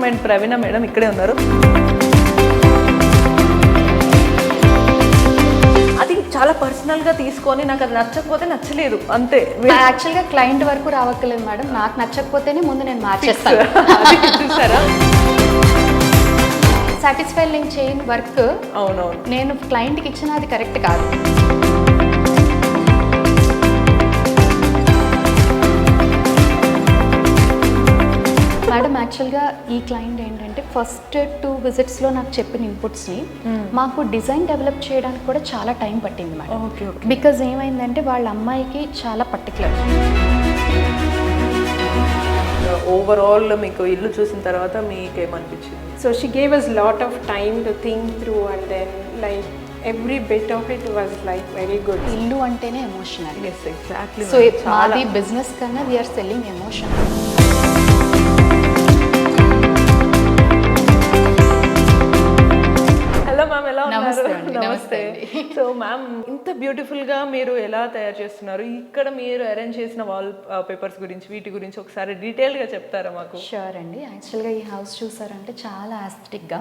And Praveena madam ఇక్కడే ఉన్నారు. అది చాలా పర్సనల్గా తీసుకొని నాకు అది నచ్చకపోతే నచ్చలేదు అంతే. యాక్చువల్గా క్లయింట్ వరకు రావక్కర్లేదు మేడం, నాకు నచ్చకపోతేనే ముందు నేను మార్చేస్తాను. చూసారా, సాటిస్ఫైయింగ్ చేయని వర్క్ అవునవును నేను క్లయింట్కి ఇచ్చిన అది కరెక్ట్ కాదు. మేడం యాక్చువల్గా ఈ క్లయింట్ ఏంటంటే ఫస్ట్ 2 విజిట్స్లో నాకు చెప్పిన ఇన్పుట్స్ని మాకు డిజైన్ డెవలప్ చేయడానికి కూడా చాలా టైం పట్టింది మేడం. బికాజ్ ఏమైందంటే వాళ్ళ అమ్మాయికి చాలా పర్టికులర్. ఓవరాల్ మీకు ఇల్లు చూసిన తర్వాత మీకేమనిపించింది? So she gave us lot of time to think through, and then like every bit of it was like very good. ఇల్లు అంటేనే ఎమోషనల్. Yes, exactly. సో మాది బిజినెస్ కన్నా we are selling emotion. Hello ma'am, ఎలా ఉన్నారు? నమస్తే అండి. నమస్తే. So ma'am, ఇంత బ్యూటిఫుల్ గా మీరు ఎలా తయారు చేస్తున్నారు? ఇక్కడ మీరు అరేంజ్ చేసిన వాల్ పేపర్స్ గురించి, వీటి గురించి ఒకసారి డీటెయిల్ గా చెప్తారా మాకు? షూర్ అండి. యాక్చువల్గా ఈ హౌస్ చూసారంటే చాలా ఆస్థెటిక్గా,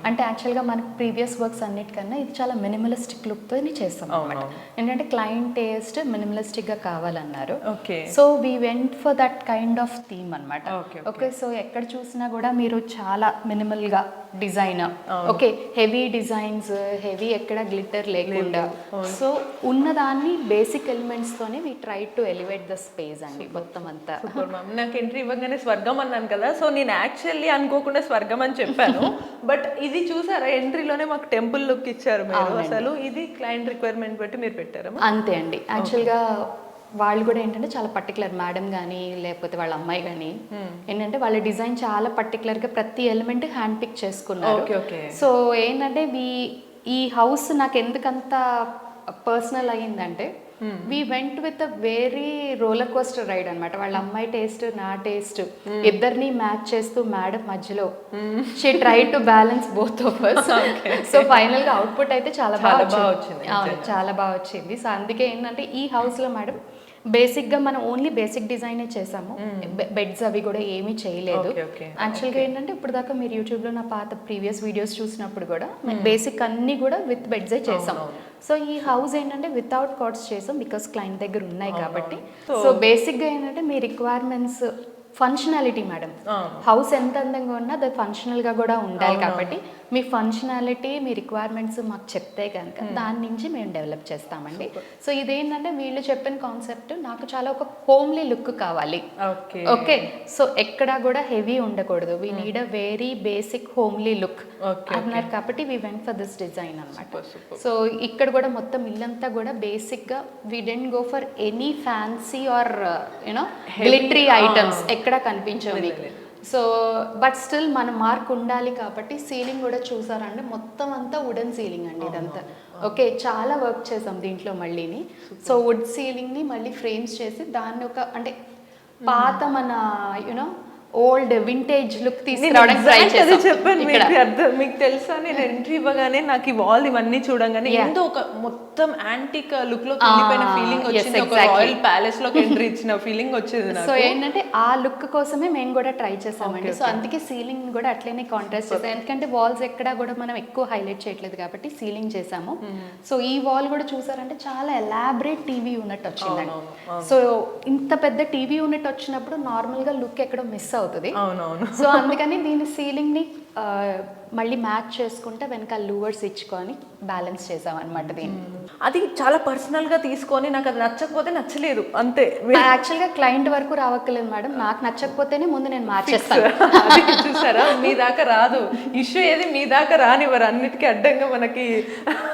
అంటే యాక్చువల్గా మనకి ప్రీవియస్ వర్క్స్ అన్నిటికన్నా ఇది చాలా మినిమలిస్టిక్ లుక్తో చేస్తాం అనమాట. ఏంటంటే క్లయింట్ టేస్ట్ మినిమలిస్టిక్గా కావాలన్నారు. Okay. So we went for that kind of theme అనమాట. ఓకే. సో ఎక్కడ చూసినా కూడా మీరు చాలా మినిమల్గా design, okay, heavy designs, heavy ఎక్కడ గ్లిటర్ లేకుండా, సో ఉన్నదాన్ని బేసిక్ ఎలిమెంట్స్ తోనే we try to elevate the space అండి మొత్తం అంతా. నాకు ఎంట్రీ ఇవ్వగానే స్వర్గం అన్నాను కదా, సో నేను యాక్చువల్లీ అనుకోకుండా స్వర్గం అని చెప్పాను. బట్ ఇది చూసారా, ఎంట్రీలోనే మాకు టెంపుల్ లుక్ ఇచ్చారు మీరు. అసలు ఇది క్లయింట్ రిక్వైర్మెంట్ బట్టి మీరు పెట్టారా? అంతే అండి. యాక్చువల్గా వాళ్ళు కూడా ఏంటంటే చాలా పర్టికులర్, మేడం కానీ లేకపోతే వాళ్ళ అమ్మాయి కానీ ఏంటంటే వాళ్ళ డిజైన్ చాలా పర్టికులర్గా ప్రతి ఎలిమెంట్ హ్యాండ్ పిక్ చేసుకున్నారు. సో ఏంటంటే ఈ హౌస్ నాకు ఎందుకంత పర్సనల్ అయ్యిందంటే we went with a very roller coaster ride అనమాట. వాళ్ళ అమ్మాయి టేస్ట్, నా టేస్ట్ ఇద్దరిని మ్యాచ్ చేస్తూ మేడం మధ్యలో she try to balance both of us. So final గా అవుట్పుట్ అయితే చాలా బాగా వచ్చింది. చాలా బాగా వచ్చింది. సో అందుకే ఏంటంటే ఈ హౌస్ లో మేడం బేసిక్గా మనం ఓన్లీ బేసిక్ డిజైనే చేసాము, బెడ్స్ అవి కూడా ఏమీ చేయలేదు. యాక్చువల్గా ఏంటంటే ఇప్పుడు దాకా మీరు యూట్యూబ్లో నా పాత ప్రీవియస్ వీడియోస్ చూసినప్పుడు కూడా బేసిక్ అన్నీ కూడా విత్ బెడ్సే చేసాం. సో ఈ హౌస్ ఏంటంటే వితౌట్ కాట్స్ చేసాం బికాస్ క్లయింట్ దగ్గర ఉన్నాయి కాబట్టి. సో బేసిక్గా ఏంటంటే మీ రిక్వైర్మెంట్స్ ఫంక్షనాలిటీ మేడం, హౌస్ ఎంత అందంగా ఉన్నా అది ఫంక్షనల్గా కూడా ఉండాలి కాబట్టి మీ ఫంక్షనాలిటీ, మీ రిక్వైర్మెంట్స్ మాకు చెప్తే కనుక దాని నుంచి మేము డెవలప్ చేస్తామండి. సో ఇదేంటంటే వీళ్ళు చెప్పిన కాన్సెప్ట్ నాకు చాలా ఒక హోమ్లీ లుక్ కావాలి. ఓకే. సో ఎక్కడా కూడా హెవీ ఉండకూడదు, we need a very basic homely look అన్నారు కాబట్టి we went for this design అనమాట. సో ఇక్కడ కూడా మొత్తం ఇల్లంతా కూడా బేసిక్గా we didn't go for any fancy or you know glittery items ఎక్కడ కనిపించవు. సో బట్ స్టిల్ మన మార్క్ ఉండాలి కాబట్టి సీలింగ్ కూడా చూసారండి, మొత్తం అంతా వుడెన్ సీలింగ్ అండి ఇదంతా. ఓకే, చాలా వర్క్ చేసాం దీంట్లో మళ్ళీని. సో వుడ్ సీలింగ్ని మళ్ళీ ఫ్రేమ్స్ చేసి దాన్ని ఒక అంటే పాత మన యునో ఓల్డ్ వింటేజ్ లుక్ తీసుకురావడానికి ట్రై చేశాను. చెప్పండి, మీకు తెలుసా, నేను ఎంట్రీ ఇవ్వగానే నాకు ఈ వాల్ ఇవన్నీ చూడంగానే ఎంతో ఒక మొత్తం యాంటిక్ లుక్ లో వెళ్ళిపోయిన ఫీలింగ్ వచ్చింది. ఒక రాయల్ ప్యాలెస్ లోకి ఎంట్రీ ఇచ్చిన ఫీలింగ్ వచ్చింది. సో ఏంటంటే ఆ లుక్ కోసమే మేము కూడా ట్రై చేసామండి. సో అందుకే సీలింగ్ కూడా అట్లనే కాంట్రాస్ట్ చేసాం, ఎందుకంటే వాల్స్ ఎక్కడా కూడా మనం ఎక్కువ హైలైట్ చేయట్లేదు కాబట్టి సీలింగ్ చేసాము. సో ఈ వాల్ కూడా చూసారంటే చాలా ఎలాబరేట్ టీవీ యూనిట్ వచ్చిందండి. సో ఇంత పెద్ద టీవీ యూనిట్ వచ్చినప్పుడు నార్మల్ గా లుక్ ఎక్కడో మిస్ అవుతుంది. సో అందుకని దీని సీలింగ్ ని మళ్ళీ మ్యాచ్ చేసుకుంటే వెనక లూవర్స్ ఇచ్చుకొని బ్యాలెన్స్ చేసాం అనమాట. దీన్ని అది చాలా పర్సనల్ గా తీసుకొని నాకు అది నచ్చకపోతే నచ్చలేదు అంతే. యాక్చువల్గా క్లయింట్ వరకు రావక్కర్లేదు మేడం, నాకు నచ్చకపోతేనే ముందు నేను మార్చేస్తాను. చూసారా, మీ దాకా రాదు ఇష్యూ, ఏది మీ దాకా రానివ్వరు, అన్నిటికీ అడ్డంగా మనకి.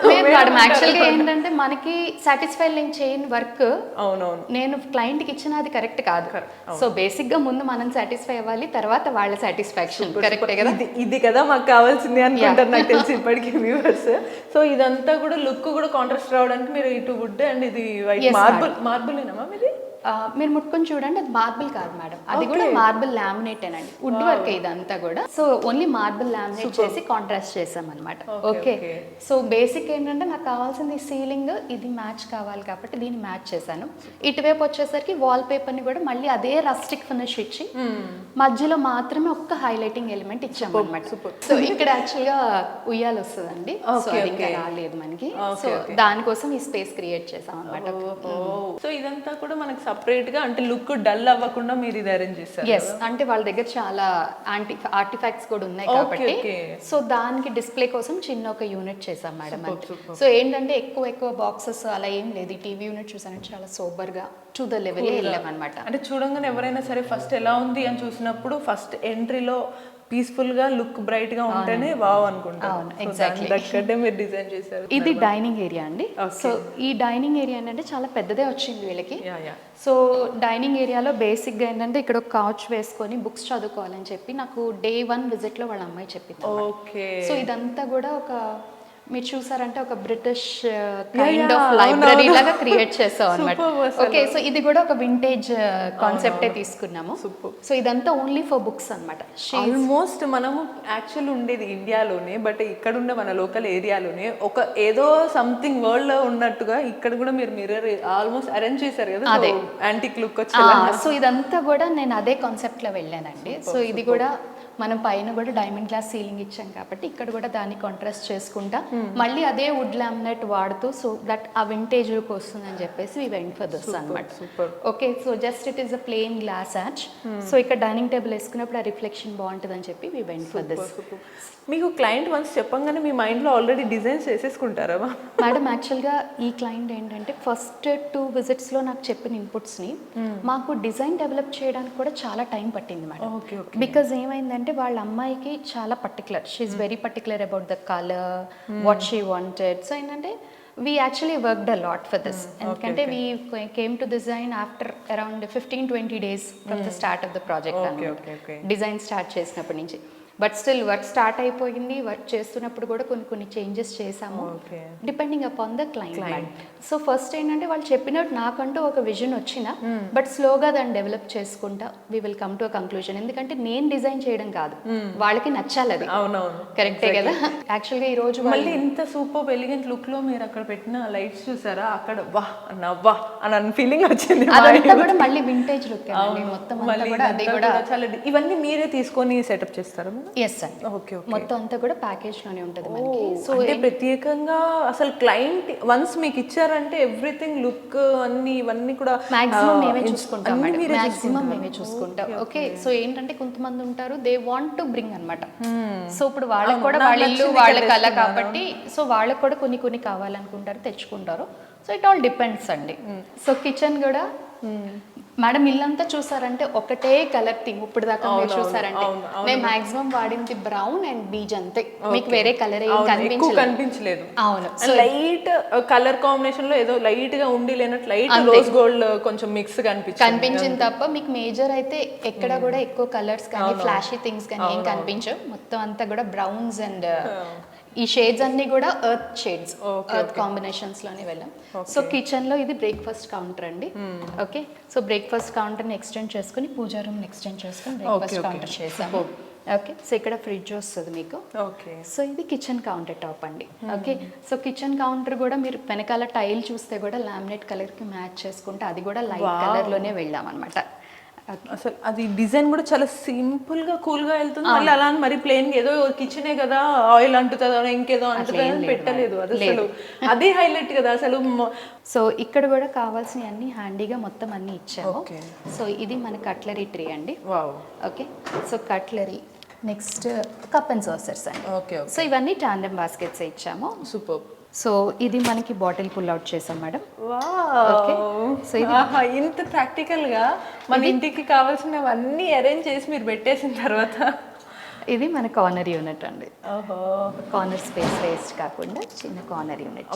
లేదు మేడం, యాక్చువల్గా ఏంటంటే మనకి సాటిస్ఫైయింగ్ చేయని వర్క్ అవునవును నేను క్లయింట్కి ఇచ్చిన అది కరెక్ట్ కాదు. సో బేసిక్ గా ముందు మనం సాటిస్ఫై అవ్వాలి, తర్వాత వాళ్ళ సాటిస్ఫాక్షన్. కరెక్టే కదా, ఇది కదా మాకు కావాల్సింది అనుకుంటారు నాకు తెలిసి ఇప్పటికీ వ్యూవర్స్. సో ఇదంతా కూడా లుక్ కూడా కాంట్రాస్ట్ రావడానికి మీరు ఇటు వుడ్ అండ్ ఇది వైట్ మార్బుల్ ఏనా మ్యామ్? ఇది మీరు ముట్టుకొని చూడండి, అది మార్బుల్ కాదు మేడం, అది కూడా మార్బుల్ లామినేట్ అండి, వుడ్ వర్క్ ఇదంతా కూడా. సో ఓన్లీ మార్బుల్ లామినేట్ చేసి కాంట్రాస్ట్ చేసాం అనమాట. ఓకే, సో బేసిక్ ఏంటంటే నాకు కావాల్సింది సీలింగ్, ఇది మ్యాచ్ కావాలి కాబట్టి దీన్ని మ్యాచ్ చేశాను. ఇటువైపు వచ్చేసరికి వాల్ పేపర్ని కూడా మళ్ళీ అదే రస్టిక్ ఫినిష్ ఇచ్చి మధ్యలో మాత్రమే ఒక్క హైలైటింగ్ ఎలిమెంట్ ఇచ్చాము అనమాట. సో ఇక్కడ యాక్చువల్గా ఉయ్యాలు వస్తుందండి, సో అది ఇంకా రాలేదు మనకి. సో దానికోసం ఈ స్పేస్ క్రియేట్ చేసాం అనమాట. సో ఇదంతా కూడా మనకి సపరేట్ గా, అంటే లుక్ డల్ అవ్వకుండా మీరు ఇది అరేంజ్ చేస్తారు. ఎస్, అంటే వాళ్ళ దగ్గర చాలా ఆర్టిఫాక్ట్స్ కూడా ఉన్నాయి కాబట్టి సో దానికి డిస్ప్లే కోసం చిన్న ఒక యూనిట్ చేసాం మేడం. సో ఏంటంటే ఎక్కువ బాక్సెస్ అలా ఏం లేదు. ఈ టీవీ యూనిట్ చూసానంటే చాలా సోబర్ గా టు ద లెవెల్ వెళ్ళాం అనమాట. అంటే చూడంగానే ఎవరైనా సరే ఫస్ట్ ఎలా ఉంది అని చూసినప్పుడు ఫస్ట్ ఎంట్రీలో పీస్ఫుల్ గా లుక్ బ్రైట్ గా ఉంటేనే వావ్ అనుకుంటాను. ఎగ్జాక్ట్లీ మీరు డిజైన్ చేశారు. ఇది డైనింగ్ ఏరియా అండి. సో ఈ డైనింగ్ ఏరియా ఏంటంటే చాలా పెద్దదే వచ్చింది వీళ్ళకి. సో డైనింగ్ ఏరియాలో బేసిక్గా ఏంటంటే ఇక్కడ ఒక కౌచ్ వేసుకొని బుక్స్ చదువుకోవాలని చెప్పి నాకు డే 1 విజిట్లో వాళ్ళ అమ్మాయి చెప్పింది. ఓకే, సో ఇదంతా కూడా ఒక మీరు చూసారంటే ఒక బ్రిటిష్ కైండ్ ఆఫ్ లైబ్రరీ లాగా క్రియేట్ చేస్తాం అనమాట. ఓకే, సో ఇది కూడా ఒక వింటేజ్ కాన్సెప్టే తీసుకున్నాము. సో ఇదంతా ఓన్లీ ఫర్ బుక్స్ అనమాట. ఆల్మోస్ట్ మనము యాక్చువల్ ఉండేది ఇండియాలోనే, బట్ ఇక్కడ ఉండే మన లోకల్ ఏరియాలోనే ఒక ఏదో సంథింగ్ వరల్డ్ లో ఉన్నట్టుగా ఇక్కడ కూడా మీరు మిర్రర్ ఆల్మోస్ట్ అరేంజ్ చేశారు కదా, అదే యాంటిక్ లుక్ వచ్చేలా. సో ఇదంతా కూడా నేను అదే కాన్సెప్ట్ లో వెళ్ళానండి. సో ఇది కూడా మనం పైన కూడా డైమండ్ గ్లాస్ సీలింగ్ ఇచ్చాం కాబట్టి ఇక్కడ కూడా దాన్ని కాంట్రాస్ట్ చేసుకుంటా మళ్ళీ అదే వుడ్ లామినేట్ వాడుతూ సో దట్ ఆ వింటేజ్ లుక్ వస్తుందని చెప్పేసి వి వెంట్ ఫర్ దిస్ అన్నమాట. Okay, so just it is a plain glass arch. So ఇక్కడ డైనింగ్ టేబుల్ వేసుకున్నప్పుడు ఆ రిఫ్లెక్షన్ బాగుంటుందని చెప్పి వి వెంట్ ఫర్ దిస్. మీకు క్లయింట్ వన్స్ చెప్పంగానే మీ మైండ్లో ఆల్రెడీ డిజైన్స్ చేసేసుకుంటారా మేడం? యాక్చువల్గా ఈ క్లయింట్ ఏంటంటే ఫస్ట్ 2 విజిట్స్లో నాకు చెప్పిన ఇన్పుట్స్ని మాకు డిజైన్ డెవలప్ చేయడానికి కూడా చాలా టైం పట్టింది మేడం. బికాజ్ ఏమైందంటే వాళ్ళ అమ్మాయికి చాలా particular, she's very particular about the colour, what she wanted. So ఏంటంటే we actually worked a lot for this. ఎందుకంటే we came to design after around 15-20 days from the start of the project. Design start చేసినప్పటి నుంచి. But still work start అయిపోయింది. Work చేస్తున్నప్పుడు కూడా కొన్ని changes చేసాము depending upon the client. So first ఏంటంటే వాళ్ళు చెప్పినట్టు నాకంటూ ఒక విజన్ వచ్చిన బట్ స్లోగా దాన్ని డెవలప్ చేసుకుంటా we will come to a conclusion. ఎందుకంటే నేను డిజైన్ చేయడం కాదు, వాళ్ళకి నచ్చాలి. అది అవునవును, కరెక్టే కదా. యాక్చువల్గా ఈ రోజు మళ్ళీ ఇంత సూపర్ ఎలిగెంట్ లుక్ లో మీరు అక్కడ పెట్టిన లైట్స్ చూసారా, అక్కడ వాహ్ అన్న అని ఫీలింగ్ వచ్చింది. అదంతా కూడా మళ్ళీ వింటేజ్ లుక్ మొత్తం కూడా. అది కూడా చాలా ఇవన్నీ మీరే తీసుకొని సెటప్ చేస్తారా? ఎస్ అండి, మొత్తం అంతా కూడా ప్యాకేజ్ లోనే ఉంటుంది మనకి. సో అంటే ప్రత్యేకంగా అసలు క్లయింట్ వన్స్ మీకు ఇచ్చారంటే ఎవ్రీథింగ్ లుక్ అన్ని ఇవన్నీ కూడా మాక్సిమం మేమే చూసుకుంటాం మేడం. మాక్సిమం మేమే చూసుకుంటాం. ఓకే, సో ఏంటంటే కొంతమంది ఉంటారు దే వాంట్ టు బ్రింగ్ అనమాట. సో ఇప్పుడు వాళ్ళకి కూడా వాళ్ళ ఇల్లు వాళ్ళ కళ కాబట్టి సో వాళ్ళకి కూడా కొన్ని కావాలనుకుంటారు, తెచ్చుకుంటారు. సో ఇట్ ఆల్ డిపెండ్స్ అండి. సో కిచెన్ కూడా మేడం ఇల్లంతా చూసారంటే ఒకటే కలర్ థీమ్. ఇప్పుడు దాకా మీరు చూసారంటే మేము మాక్సిమం వాడింది బ్రౌన్ అండ్ బీజ్ అంతే, మీకు వేరే కలర్ ఏం కనిపించలేదు. అవును, లైట్ కలర్ కాంబినేషన్ లో ఏదో లైట్ గా ఉండి లేనట్టు లైట్ రోజ్ గోల్డ్ కొంచెం మిక్స్ కనిపించింది తప్ప మీకు మేజర్ అయితే ఎక్కడ కూడా ఎక్కువ కలర్స్ కానీ ఫ్లాషీ థింగ్స్ కానీ ఏం కనిపించవు. మొత్తం అంతా కూడా బ్రౌన్స్ అండ్ ఈ షేడ్స్ అన్ని కూడా ఎర్త్ షేడ్స్, ఎర్త్ కాంబినేషన్స్ లోనే వెళ్ళాం. సో కిచెన్ లో ఇది బ్రేక్ఫాస్ట్ కౌంటర్ అండి. ఓకే, సో బ్రేక్ఫాస్ట్ కౌంటర్ ని ఎక్స్టెండ్ చేసుకుని పూజా రూమ్ ని ఎక్స్టెండ్ చేసుకుని బ్రేక్ఫాస్ట్ కౌంటర్ చేసాము. ఓకే, సో ఇక్కడ ఫ్రిడ్జ్ వస్తుంది మీకు. ఓకే, సో ఇది కిచెన్ కౌంటర్ టాప్ అండి. ఓకే, సో కిచెన్ కౌంటర్ కూడా మీరు వెనకాల టైల్ చూస్తే కూడా లామినేట్ కలర్ కి మ్యాచ్ చేసుకుంటే అది కూడా లైట్ కలర్ లోనే వెళ్ళాం అనమాట. అసలు అది డిజైన్ కూడా చాలా సింపుల్ గా కూల్ గా వెళ్తుంది. మళ్ళీ అలా మరి ప్లెయిన్ ఏదో కిచెనే కదా ఆయిల్ అంటుతుందో ఇంకేదో అంటుందని పెట్టలేదు. అది అసలు అదే హైలైట్ కదా అసలు. సో ఇక్కడ కూడా కావాల్సిన అన్ని హ్యాండీగా మొత్తం అన్ని ఇచ్చాము. సో ఇది మన కట్లరీ ట్రీ అండి. Okay, so cutlery next cup and saucers అండి. ఓకే, సో ఇవన్నీ టాండెమ్ బాస్కెట్స్ ఇచ్చాము. సూపర్. సో ఇది మనకి బాటిల్ పుల్ అవుట్ చేసాం మేడం. సో ఇంత ప్రాక్టికల్ గా మన ఇంటికి కావాల్సినవన్నీ అరేంజ్ చేసి మీరు పెట్టేసిన తర్వాత ఇది మన కార్నర్ యూనిట్ అండి. కార్నర్ స్పేస్ వేస్ట్ కాకుండా చిన్న కార్నర్ యూనిట్.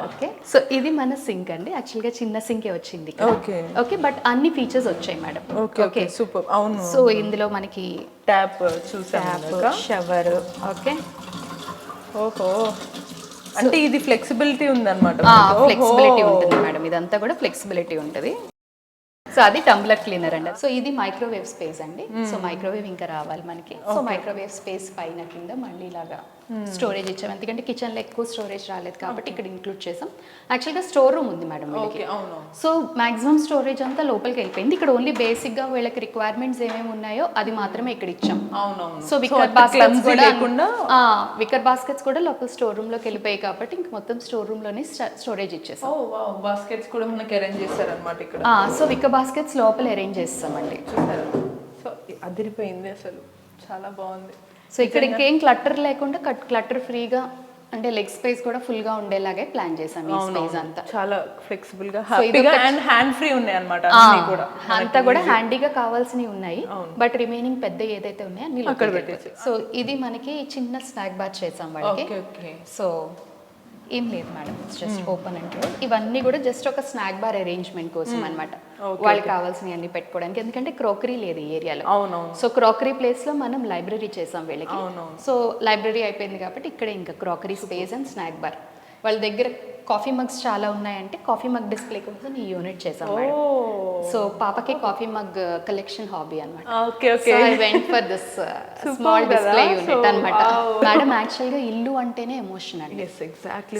ఓకే, సో ఇది మన సింక్ అండి. యాక్చువల్ గా చిన్న సింకే వచ్చింది. ఓకే, బట్ అన్ని ఫీచర్స్ వచ్చాయి మేడం. Okay, super. అవును, సో ఇందులో మనకి ట్యాప్ చూసాము, షవర్. ఓకే, ఓహో, అంటే ఇది ఫ్లెక్సిబిలిటీ ఉంది అనమాట. ఫ్లెక్సిబిలిటీ ఉంటుంది మేడం, ఇదంతా కూడా ఫ్లెక్సిబిలిటీ ఉంటుంది. సో అది టంబ్లర్ క్లీనర్ అండి. సో ఇది మైక్రోవేవ్ స్పేస్ అండి. సో మైక్రోవేవ్ ఇంకా రావాలి మనకి. సో మైక్రోవేవ్ స్పేస్ పైన కింద మళ్ళీ ఇలాగా స్టోరేజ్ ఇచ్చాం, ఎందుకంటే కిచెన్ లో ఎక్కువ స్టోరేజ్ రాలేదు కాబట్టి ఇక్కడ ఇంక్లూడ్ చేసాం. యాక్చువల్గా స్టోర్ రూమ్ ఉంది మేడం వీళ్ళకి. సో మాక్సిమం స్టోరేజ్ అంతా లోపలికి వెళ్ళిపోయింది. ఇక్కడ ఓన్లీ బేసిక్ గా వీళ్ళకి రిక్వైర్మెంట్స్ ఏమేమి ఉన్నాయో అది మాత్రమే ఇక్కడ ఇచ్చాం. సో వికర్ బాస్కెట్స్ కూడా వికర్ బాస్కెట్స్ కూడా లోపల స్టోర్ రూమ్ లోకి వెళ్ళిపోయాయి కాబట్టి ఇంక మొత్తం స్టోర్ రూమ్ లోనే స్టోరేజ్ ఇచ్చేసాం. బాస్కెట్స్ కూడా మనకి అరేంజ్ చేస్తారన్నమాట ఇక్కడ. సో వికర్ బాస్కెట్స్ లోపల అరేంజ్ చేస్తామండి. సో అదిరిపోయింది అసలు, చాలా బాగుంది. సో ఇక్కడ ఇంకేం క్లటర్ లేకుండా క్లటర్ ఫ్రీగా అంటే లెగ్ స్పేస్ కూడా ఫుల్ గా ఉండేలాగే ప్లాన్ చేసాం. ఈ స్పేస్ అంతా చాలా ఫ్లెక్సిబుల్ గా హ్యాపీగా అండ్ హ్యాండ్ ఫ్రీ ఉన్నాయి అన్నమాట. అన్ని కూడా అంతా కూడా హ్యాండీగా కావాల్సినవి ఉన్నాయి, బట్ రిమైనింగ్ పెద్ద ఏదైతే ఉన్నాయో అన్ని అక్కడ పెట్టేసి. సో ఇది మనకి చిన్న స్నాక్ బార్ చేసాం వాళ్ళకి. సో ఏం లేదు madam, just open and close. ఇవన్నీ కూడా జస్ట్ ఒక స్నాక్ బార్ అరేంజ్మెంట్ కోసం అన్నమాట, వాళ్ళకి కావాల్సినవి అన్ని పెట్టుకోవడానికి. ఎందుకంటే క్రోకరీ లేదు ఈ ఏరియాలో. సో క్రోకరీ ప్లేస్ లో మనం లైబ్రరీ చేసాం వీళ్ళకి. సో లైబ్రరీ అయిపోయింది కాబట్టి ఇక్కడ ఇంకా crockery space and snack bar. వాళ్ళ దగ్గర కాఫీ మగ్స్ చాలా ఉన్నాయంటే కాఫీ మగ్ డిస్ప్లే కోసం ఈ యూనిట్ చేసాం మేడం. సో పాపకి కాఫీ మగ్ కలెక్షన్ హాబీ అన్నమాట. So I went for this small display unit అన్నమాట. మేడం యాక్చువల్ గా ఇల్లు అంటేనే ఎమోషన్ అండి.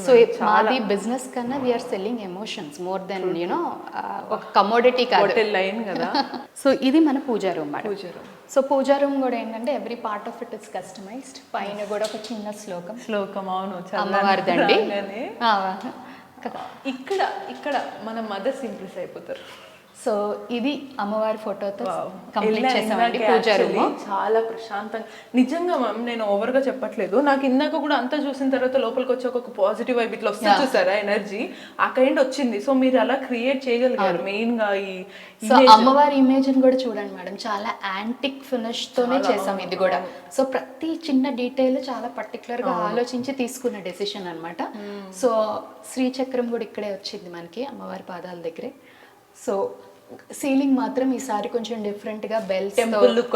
సో మాది బిజినెస్ కన్నా we are selling emotions more than you know ఒక కమోడిటీ కాదు. సో ఇది మన puja room madam. So puja room కూడా ఏంటంటే every part of it is customised. పైన కూడా ఒక చిన్న శ్లోకం అవును అమ్మవారిదండి. ఇక్కడ ఇక్కడ మన మదర్స్ ఇంప్రెస్ అయిపోతారు. సో ఇది అమ్మవారి ఫోటోతో కంప్లీట్ చేసామండి పూజా రూమ్. చాలా ప్రశాంతంగా, నిజంగా మ్యామ్ నేను ఓవర్ గా చెప్పట్లేదు, నాకు ఇందాక కూడా అంతా చూసిన తర్వాత లోపలికి వచ్చి ఒక పాజిటివ్ వైబ్ ఇట్లా వస్తే చూసారా ఎనర్జీ, ఆ కైండ్ వచ్చింది. సో మీరు అలా క్రియేట్ చేయగలిగారు మెయిన్ గా. ఈ సో అమ్మవారి ఇమేజ్ కూడా చూడండి మేడం, చాలా యాంటిక్ ఫినిష్ తోనే చేసాం ఇది కూడా. సో ప్రతి చిన్న డీటెయిల్ చాలా పర్టికులర్ గా ఆలోచించి తీసుకున్న డెసిషన్ అన్నమాట. సో శ్రీచక్రం కూడా ఇక్కడే వచ్చింది మనకి అమ్మవారి పాదాల దగ్గరే. సో సీలింగ్ మాత్రం ఈసారి కొంచెం డిఫరెంట్ గా బెల్స్ టెంపుల్ లుక్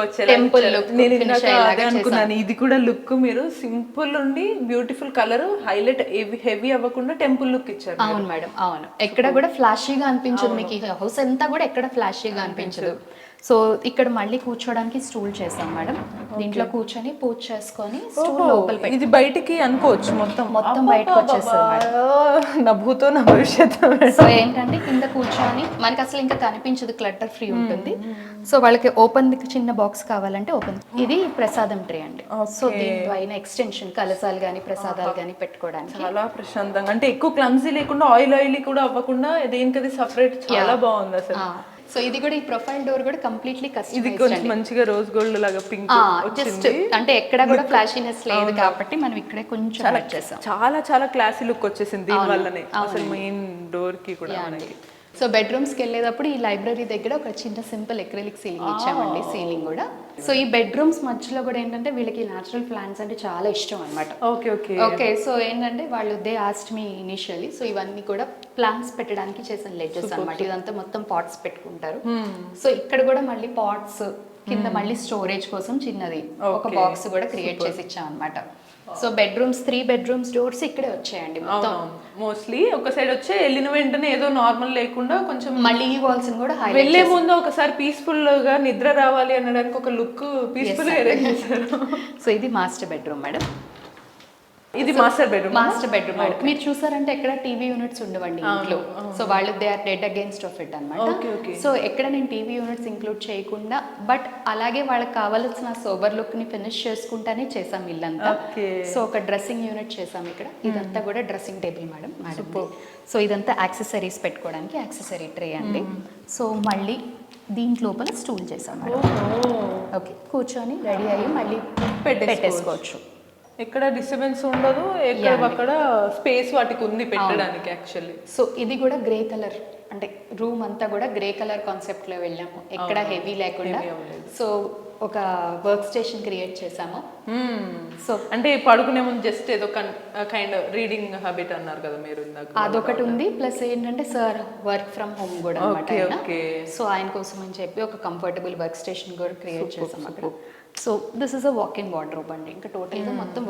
అనుకున్నాను. ఇది కూడా లుక్ మీరు సింపుల్ ఉండి బ్యూటిఫుల్ కలర్ హైలైట్ హెవీ అవ్వకుండా టెంపుల్ లుక్ ఇచ్చారు. అవును మేడం, అవును. ఎక్కడ కూడా ఫ్లాషీగా అనిపించదు మీకు, ఈ హౌస్ అంతా కూడా ఎక్కడ ఫ్లాషీగా అనిపించదు. సో ఇక్కడ మళ్ళీ కూర్చోడానికి స్టూల్ చేసాం మేడం. దీంట్లో కూర్చొని పూజ చేసుకొని స్టూల్ లోపల పెట్టి, ఇది బయటికి అనుకోవచ్చు, మొత్తం బయటకు వచ్చేస్తుంది నా భూతో నా భవిష్యత్తు. సో ఏంటంటే కింద కూర్చొని మనకి అసలు ఇంకా కనిపించదు, క్లటర్ ఫ్రీ ఉంటుంది. సో వాళ్ళకి ఓపెన్ చిన్న బాక్స్ కావాలంటే ఓపెన్. ఇది ప్రసాదం ట్రే అండి. సో దీంట్లో అయిన ఎక్స్టెన్షన్ కలసాలు గానీ ప్రసాదాలు గానీ పెట్టుకోవడానికి చాలా ప్రశాంతంగా, అంటే ఎక్కువ క్లమ్సీ లేకుండా ఆయిల్ కూడా అవ్వకుండా దేనికది సపరేట్, చాలా బాగుంది అసలు. సో ఇది కూడా ఈ ప్రొఫైల్ డోర్ కూడా కంప్లీట్లీ కస్టమైజ్డ్. ఇది కొంచెం మంచిగా రోజ్ గోల్డ్ లాగా పింక్ జస్ట్ అంటే ఎక్కడ కూడా ఫ్లాషీనెస్ లేదు కాబట్టి మనం ఇక్కడే కొంచెం యాడ్ చేసాం. చాలా చాలా క్లాసీ లుక్ వచ్చేసింది దీని వల్లనే అసలు మెయిన్ డోర్ కి కూడా. సో బెడ్రూమ్స్కి వెళ్ళేటప్పుడు ఈ లైబ్రరీ దగ్గర ఒక చిన్న సింపుల్ ఎక్రిలిక్ సీలింగ్ ఇచ్చామండి, సీలింగ్ కూడా. సో ఈ బెడ్రూమ్స్ మధ్యలో కూడా ఏంటంటే వీళ్ళకి న్యాచురల్ ప్లాంట్స్ అంటే చాలా ఇష్టం అనమాట. ఓకే సో ఏంటంటే వాళ్ళు they asked me initially. So ఇవన్నీ కూడా ప్లాంట్స్ పెట్టడానికి చేసిన లెడ్జెస్ అనమాట. ఇదంతా మొత్తం పాట్స్ పెట్టుకుంటారు. సో ఇక్కడ కూడా మళ్ళీ పాట్స్ కింద మళ్ళీ స్టోరేజ్ కోసం చిన్నది ఒక బాక్స్ కూడా క్రియేట్ చేసి ఇచ్చాం అనమాట. సో బెడ్రూమ్స్ 3 బెడ్రూమ్స్ డోర్స్ ఇక్కడే వచ్చాయండి మొత్తం. మోస్ట్లీ ఒక సైడ్ వచ్చే వెళ్ళిన వెంటనే ఏదో నార్మల్ లేకుండా కొంచెం మళ్ళీ ఈ వాల్స్ కూడా వెళ్ళే ముందు ఒకసారి పీస్ఫుల్ గా నిద్ర రావాలి అనడానికి ఒక లుక్ పీస్ఫుల్ గా అరేంజ్ చేశారు. సో ఇది మాస్టర్ బెడ్రూమ్ మేడం. ఇది మాస్టర్ బెడ్రూమ్. మేడం మీరు చూసారంటే ఎక్కడ టీవీ యూనిట్స్ ఉండవండి ఇంట్లో. సో వాళ్ళు they are dead against of it అన్నమాట. సో ఎక్కడ నేను టీవీ యూనిట్స్ ఇంక్లూడ్ చేయకుండా బట్ అలాగే వాళ్ళకి కావాల్సిన సోబర్ లుక్ ని ఫినిష్ చేసుకుంటానే చేసాం ఇల్లంతా. సో ఒక డ్రెస్సింగ్ యూనిట్ చేసాం ఇక్కడ. ఇదంతా కూడా డ్రెస్సింగ్ టేబుల్ మేడం. సో ఇదంతా యాక్సెసరీస్ పెట్టుకోవడానికి యాక్సెసరీ ట్రే అండి. సో మళ్ళీ దీంట్ లోపల స్టూల్ చేసాం మేడం. ఓకే కూర్చొని రెడీ అయ్యి మళ్ళీ పెట్టేసుకోవచ్చు. ఎక్కడ డిస్టర్బెన్స్ ఉండదు, అక్కడ స్పేస్ వాటికి ఉంది పెట్టడానికి యాక్చువల్లీ. సో ఇది కూడా గ్రే కలర్, అంటే రూమ్ అంతా కూడా గ్రే కలర్ కాన్సెప్ట్ లో వెళ్ళాము, ఎక్కడ హెవీ లేకుండా. సో ఒక వర్క్ స్టేషన్ క్రియేట్ చేసాము. సో అంటే పడుకునే ముందు జస్ట్ ఏదో కైండ్ రీడింగ్ హ్యాబిట్ అన్నారు కదా మీరు ఇందాక, అదొకటి ఉంది. ప్లస్ ఏంటంటే సార్ వర్క్ ఫ్రమ్ హోమ్ కూడా అన్నమాట. సో ఆయన కోసం అని చెప్పి ఒక కంఫర్టబుల్ వర్క్ స్టేషన్ కూడా క్రియేట్ చేసాం అక్కడ. So this is a walk in wardrobe అండి. ఇంకా టోటల్గా మొత్తం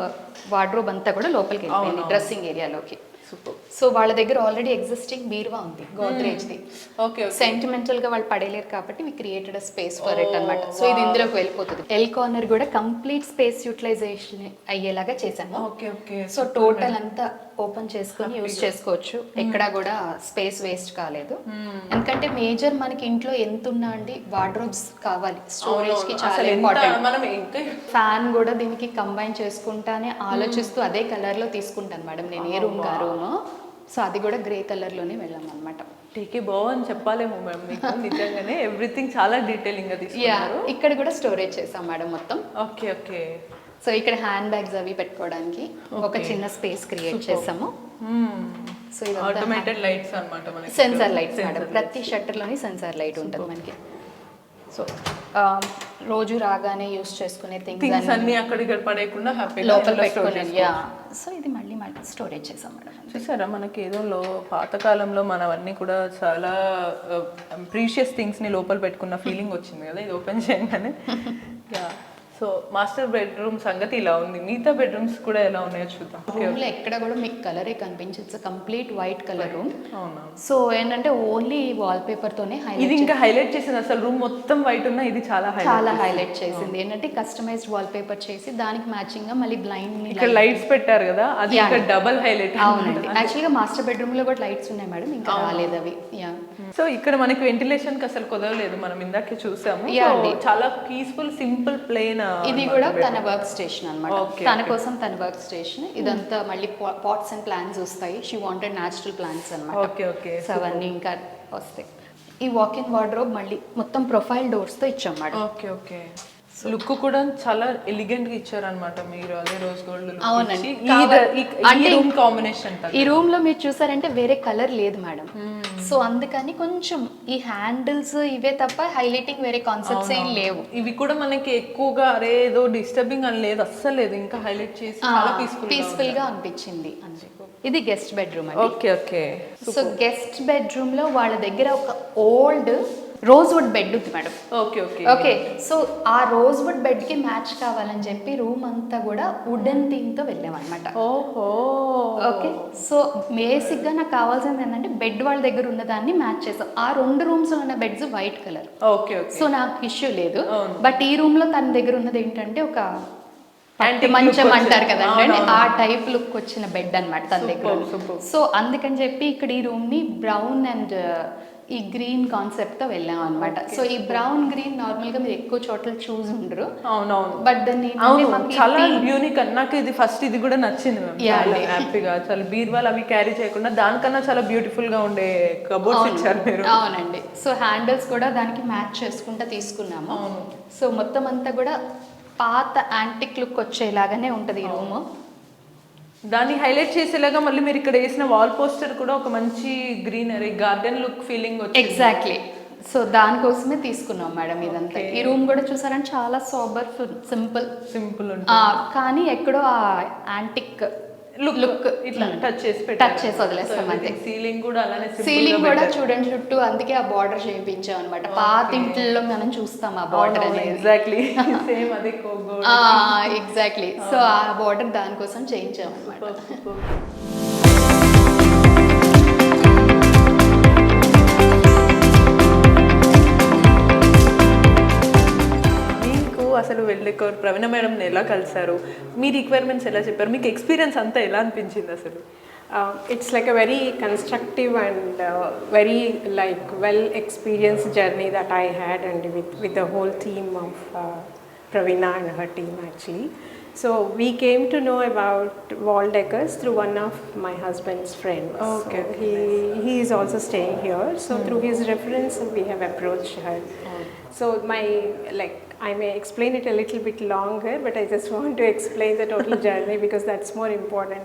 వార్డ్రోబ్ అంతా కూడా లోపలికి వెళ్ళిపోయింది డ్రెస్సింగ్ ఏరియాలోకి. సూపర్. సో వాళ్ళ దగ్గర ఆల్రెడీ ఎగ్జిస్టింగ్ బీరువా ఉంది గోద్రేజ్ది. ఓకే. సెంటిమెంటల్ గా వాళ్ళు పడేలేరు కాబట్టి we created a space for it అన్నమాట. సో ఇది ఇందులోకి వెళ్ళిపోతుంది. ఎల్ కార్నర్ కూడా కంప్లీట్ స్పేస్ యూటిలైజేషన్ అయ్యేలాగా చేశాము. Okay okay. సో టోటల్ అంతా ఓపెన్ చేసుకొని యూజ్ చేసుకోవచ్చు. ఎక్కడా కూడా స్పేస్ వేస్ట్ కాలేదు. ఎందుకంటే మేజర్ మనకి ఇంట్లో ఎంత ఉన్నా అండి వార్డ్రోబ్స్ కావాలి, స్టోరేజ్ కి చాలా ఇంపార్టెంట్. మనం ఇంకా ఫ్యాన్ కూడా దీనికి కంబైన్ చేసుకుంటానే ఆలోచిస్తూ అదే కలర్ లో తీసుకుంటాను మేడం నేను ఏ రూమ్ కా రూమ్. సో అది కూడా గ్రే కలర్ లోనే వెళ్ళాం అనమాట. టీకి బాగుంది చెప్పాలేమో మేడం మీకు. నిజంగానే ఎవ్రీథింగ్ చాలా డీటెయిలింగ్ గా తీసుకున్నారు. ఇక్కడ కూడా స్టోరేజ్ చేసాం మేడం మొత్తం. Okay okay. సో ఇక్కడ హ్యాండ్ బ్యాగ్స్ అవి పెట్టుకోవడానికి ఒక చిన్న స్పేస్ క్రియేట్ చేసాము. సో ఇది ఆటోమేటెడ్ లైట్స్ అన్నమాట మనకి. Sensor lights madam. ప్రతి షట్టర్ లోని సెన్సార్ లైట్ ఉంటుంది మనకి. సో రోజు రాగానే యూస్ చేసుకునే థింగ్స్ అన్ని అక్కడ ఇక్కడ పడేయకుండా హ్యాపీ లోపల పెట్టుకునేది. సో ఇది మళ్ళీ స్టోరేజ్ చేసాం మేడం. చూసారా మనకి ఏదో పాతకాలంలో మనవన్నీ కూడా చాలా ప్రీషియస్ థింగ్స్ ని లోపల పెట్టుకున్న ఫీలింగ్ వచ్చింది కదా ఇది ఓపెన్ చేయగానే. సో మాస్టర్ బెడ్రూమ్ సంగతి ఇలా ఉంది. మిగతా బెడ్రూమ్స్ కూడా ఎలా ఉన్నాయో చూద్దాం. రూమ్ లో ఎక్కడ కూడా మీకు కలరే కనిపించచ్చు. Complete white colour room. అవునా. సో ఏంటంటే ఓన్లీ వాల్ పేపర్ తోనే ఇది ఇంకా హైలైట్ చేసింది. అసలు రూమ్ మొత్తం వైట్ ఉన్నా ఇది చాలా హైలైట్ చేసింది. ఏంటంటే కస్టమైజ్డ్ వాల్ పేపర్ చేసి దానికి మ్యాచింగ్ గా మళ్ళీ బ్లైండ్ ఇక్కడ లైట్స్ పెట్టారు కదా అది ఇంకా డబుల్ హైలైట్. అవునండి. యాక్చువల్ గా మాస్టర్ బెడ్రూమ్ లో కూడా లైట్స్ ఉన్నాయి మేడం, ఇంకా రాలేదు అవి. సో ఇక్కడ మనకి వెంటిలేషన్ కి అసలు కుదరలేదు. మనం ఇందాకే చూసాము. చాలా పీస్ఫుల్ సింపుల్ ప్లేన్. ఇది కూడా తన వర్క్ స్టేషన్ అన్నమాట. తన కోసం తన వర్క్ స్టేషన్. ఇదంతా మళ్ళీ పాట్స్ అండ్ ప్లాంట్స్ వస్తాయి. షీ వాంటెడ్ న్యాచురల్ ప్లాంట్స్ అన్నమాట. Okay okay. సో అవన్నీ ఇంకా వస్తాయి. ఈ వాక్ ఇన్ వార్డ్రోబ్ మళ్ళీ మొత్తం ప్రొఫైల్ డోర్స్ తో ఇచ్చాం మేడం. Okay okay. లుక్ కూడా చాలా ఎలిగెంట్ గా ఇచ్చారనమాట మీరు. అదే రోజ్ గోల్డ్. అవునండి. ఈ రూమ్ కాంబినేషన్ ఈ రూమ్ లో మీరు చూసారంటే వేరే కలర్ లేదు మేడం. సో అందుకని కొంచెం ఈ హ్యాండిల్స్ ఇవే తప్ప హైలైటింగ్ వేరే కాన్సెప్ట్స్ ఏం లేవు. ఇవి కూడా మనకి ఎక్కువగా అరే ఏదో డిస్టర్బింగ్ అని లేదు, అస్సలు లేదు. ఇంకా హైలైట్ చేసి చాలా పీస్ఫుల్ గా అనిపించింది. ఇది గెస్ట్ బెడ్రూమ్ అండి. Okay okay. So guest bedroom లో వాళ్ళ దగ్గర ఒక ఓల్డ్ రోజ్వుడ్ బెడ్ ఉంది madam. Okay okay okay. So ఆ రోజ్వుడ్ బెడ్ కి మ్యాచ్ కావాలని చెప్పి రూమ్ అంతా కూడా వుడెన్ థీమ్ తో వెళ్ళామన్నమాట. ఓహో. ఓకే. సో బేసిక్ గా నాకు కావాల్సింది ఏంటంటే బెడ్ వాళ్ళ దగ్గర ఉన్న దాన్ని మ్యాచ్ చేసాం. ఆ 2 రూమ్స్ లో ఉన్న beds white colour. Okay okay. So నాకు ఇష్యూ లేదు. బట్ ఈ రూమ్ లో తన దగ్గర ఉన్నది ఏంటంటే ఒక మంచం అంటారు కదండి, ఆ టైప్ లుక్ వచ్చిన బెడ్ అన్నమాట తన దగ్గర. సో అందుకని చెప్పి ఇక్కడ ఈ రూమ్ ని బ్రౌన్ అండ్ ఈ గ్రీన్ కాన్సెప్ట్ తో వెళ్ళాం అనమాట. సో ఈ బ్రౌన్ గ్రీన్ నార్మల్ గా మీరు ఎక్కువ చోట్ల చూసి ఉండరు. అవునవును. బట్ దాన్ని చాలా యూనిక్. నాకు ఇది ఫస్ట్ ఇది కూడా నచ్చింది హ్యాపీగా. చాలా బీర్వాల్ అవి క్యారీ చేయకుండా దానికన్నా చాలా బ్యూటిఫుల్ గా ఉండే కబోర్డ్స్ ఇచ్చారు మీరు. అవునండి. సో హ్యాండిల్స్ కూడా దానికి మ్యాచ్ చేసుకుంటా తీసుకున్నాము. సో మొత్తం అంతా కూడా పాత యాంటిక్ లుక్ వచ్చేలాగానే ఉంటది ఈ రూమ్. దాన్ని హైలైట్ చేసేలాగా మళ్ళీ మీరు ఇక్కడ వేసిన వాల్ పోస్టర్ కూడా ఒక మంచి గ్రీనరీ గార్డెన్ లుక్ ఫీలింగ్ వచ్చింది. ఎగ్జాక్ట్లీ. సో దానికోసమే తీసుకున్నాం మేడం ఇదంతా. ఈ రూమ్ కూడా చూసారంటే చాలా సోబర్ సింపుల్ కానీ ఎక్కడో ఆ యాంటిక్ లుక్ ఇట్లా టచ్ చేసి వదిలేస్తాం అంతే. సీలింగ్ కూడా అలానే సీలింగ్ కూడా చూడండి చుట్టూ, అందుకే ఆ బార్డర్ చేయించాం అనమాట. పాత ఇంట్లో మనం చూస్తాం ఆ బార్డర్ అనేది. ఎగ్జాక్ట్లీ సేమ్ అదే ఎగ్జాక్ట్లీ. సో ఆ బార్డర్ దానికోసం చేయించాం అనమాట. అసలు ప్రవీణ మేడం ఎలా కలిసారు, మీ రిక్వైర్మెంట్స్ ఎలా చెప్పారు, మీకు ఎక్స్పీరియన్స్ అంతా ఎలా అనిపించింది అసలు? It's like a very constructive and very like well experienced journey that I had, and with the whole team of Praveena and her team actually. So we came to know about wall decors through one of my husband's friends. Okay. So he is also staying here. So through his reference we have approached her. So I may explain it a little bit longer, but I just want to explain the total journey because that's more important,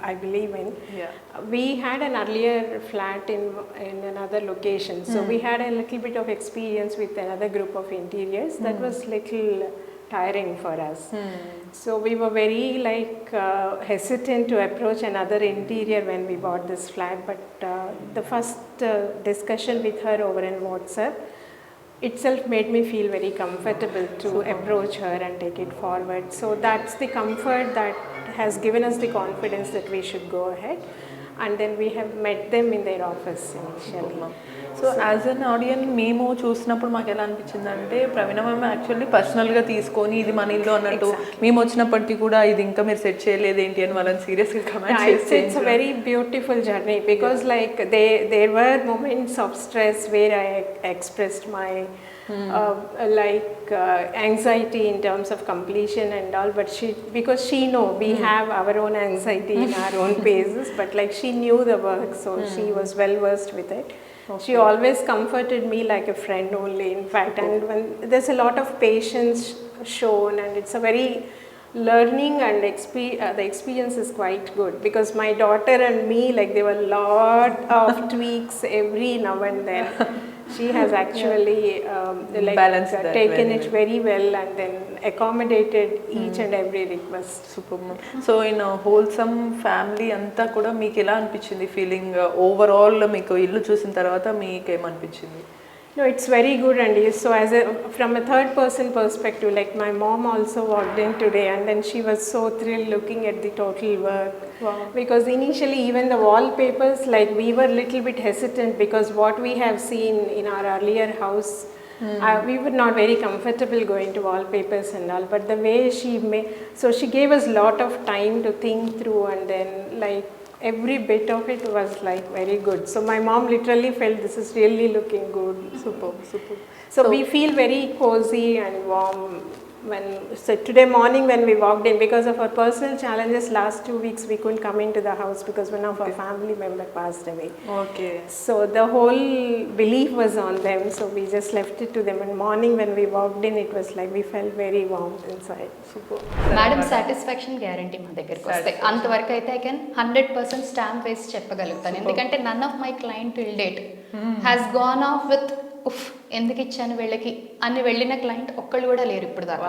I believe in. Yeah. We had an earlier flat in another location. So we had a little bit of experience with another group of interiors. That was little tiring for us. So we were very hesitant to approach another interior when we bought this flat. But the first discussion with her over in WhatsApp itself made me feel very comfortable to approach her and take it forward. So that's the comfort that has given us the confidence that we should go ahead. and then we have met them in their office initially. So as an audience మేము చూసినప్పుడు మాకు ఎలా అనిపించింది అంటే ప్రవీణ ma'am actually పర్సనల్గా తీసుకొని ఇది మన ఇల్లు అన్నట్టు మేము వచ్చినప్పటికీ కూడా ఇది ఇంకా మీరు సెట్ చేయలేదు ఏంటి అని వాళ్ళని సీరియస్గా కమెంట్ చేస్తే It's a very beautiful journey because like there were moments of stress where I expressed my anxiety in terms of completion and all, but because she know we have our own anxiety in our own phases, but like she knew the work, so she was well versed with it. She always comforted me like a friend only, in fact, and when there's a lot of patience shown, and it's a very learning and the experience is quite good because my daughter and me, like there were a lot of tweaks every now and then. She has actually Balanced that taken it very well and then accommodated each and every request. Super ma'am. So in wholesome family అంతా కూడా మీకు ఎలా అనిపించింది feeling overall మీకు ఇల్లు చూసిన తర్వాత మీకు ఏమనిపించింది? No, it's very good, and so from a third person perspective, like my mom also walked in today and then she was so thrilled looking at the total work. Wow. Because initially even the wallpapers, like we were little bit hesitant because what we have seen in our earlier house, we were not very comfortable going to wallpapers and all, but the way she made, so she gave us lot of time to think through, and then like every bit of it was like very good. So my mom literally felt this is really looking good. Super. So we feel very cozy and warm so today morning when we walked in, because of our personal challenges last 2 weeks we couldn't come into the house because one of our family member passed away. Okay. So the whole belief was on them, so we just left it to them, and morning when we walked in it was like we felt very warm inside. Super. Madam satisfaction guarantee మా దగ్గరికి వస్తే అంతవరకు అయితే I can 100% stamp వేసి చెప్పగలుగుతాను. ఎందుకంటే none of my client till date has gone off with ఉఫ్ ఎందుకు ఇచ్చాను వీళ్ళకి అని వెళ్ళిన క్లయింట్ ఒక్కళ్ళు కూడా లేరు ఇప్పుడు దాకా.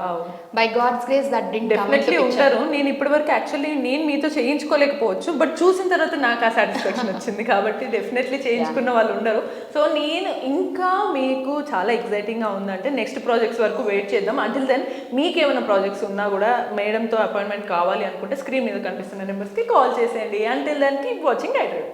By God's grace that did definitely ఉంటారు. నేను ఇప్పటి వరకు యాక్చువల్లీ నేను మీతో చేయించుకోలేకపోవచ్చు, బట్ చూసిన తర్వాత నాకు ఆ సాటిస్ఫాక్షన్ వచ్చింది కాబట్టి డెఫినెట్లీ చేయించుకున్న వాళ్ళు ఉండరు. సో నేను ఇంకా మీకు చాలా ఎక్సైటింగ్గా ఉందంటే నెక్స్ట్ ప్రాజెక్ట్స్ వరకు వెయిట్ చేద్దాం. అంటిల్ దెన్ మీకు ఏమైనా ప్రాజెక్ట్స్ ఉన్నా కూడా మేడంతో అపాయింట్మెంట్ కావాలి అనుకుంటే స్క్రీన్ మీద కనిపిస్తున్న నెంబర్స్కి కాల్ చేసేయండి. Until then keep watching iDream.